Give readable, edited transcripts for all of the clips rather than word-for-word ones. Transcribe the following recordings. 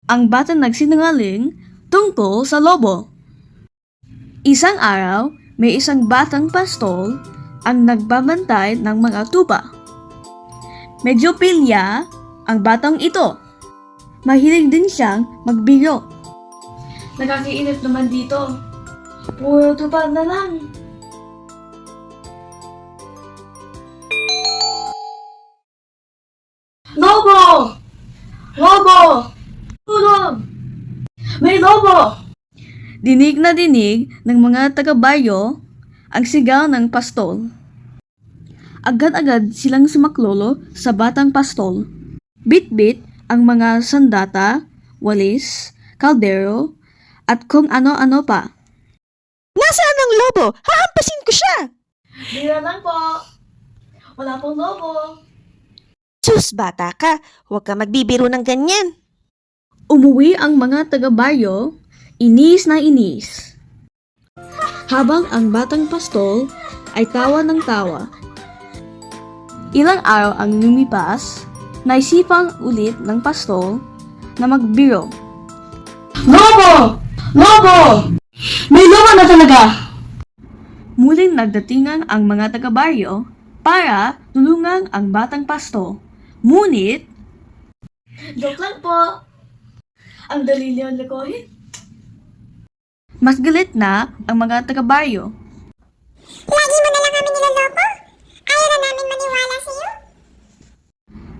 Ang batang nagsinungaling tungkol sa lobo. Isang araw, may isang batang pastol ang nagbabantay ng mga tupa. Medyo pilya ang batang ito. Mahilig din siyang magbiro. Nakakainip naman dito. Puro tupa na lang. Lobo! Lobo! Tulog! May lobo! Dinig na dinig ng mga taga-baryo ang sigaw ng pastol. Agad-agad silang sumaklolo sa batang pastol. Bit-bit ang mga sandata, walis, kaldero, at kung ano-ano pa. Nasaan ang lobo? Hahampasin ko siya! Bira lang po. Wala pong lobo. Sus, bata ka. Huwag ka magbibiro ng ganyan. Umuwi ang mga taga-baryo, inis na inis. Habang ang batang pastol ay tawa ng tawa. Ilang araw ang lumipas, naisipang ulit ng pastol na magbiro. Lobo! Lobo! May lobo na talaga! Muling nagdatingan ang mga taga-baryo para tulungan ang batang pastol. Ngunit, joke lang po. Ang dali niyo lokohin. Mas galit na ang mga taga-baryo. Lagi mo na lang kami niloloko? Ayaw na namin maniwala sa'yo?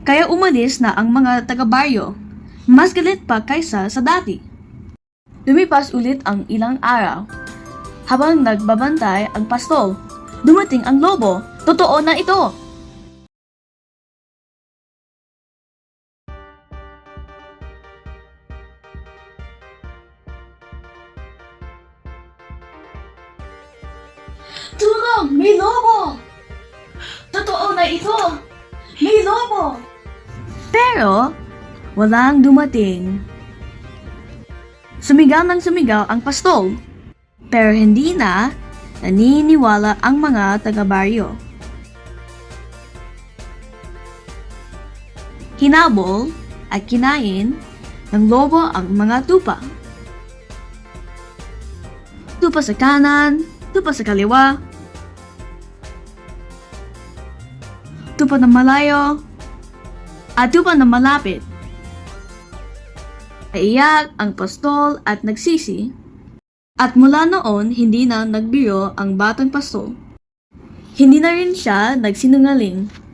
Kaya umalis na ang mga taga-baryo. Mas galit pa kaysa sa dati. Lumipas ulit ang ilang araw. Habang nagbabantay ang pastol, dumating ang lobo. Totoo na ito! Tulong! May lobo! Totoo na ito! May lobo! Pero, walang dumating. Sumigaw ng sumigaw ang pastol. Pero hindi na naniniwala ang mga taga-baryo. Hinabol at kinain ng lobo ang mga tupa. Tupa sa kanan, tupa sa kaliwa, tupa na malayo, at tupa na malapit. Naiyak ang pastol at nagsisi, at mula noon hindi na nagbiro ang batang pastol. Hindi na rin siya nagsinungaling.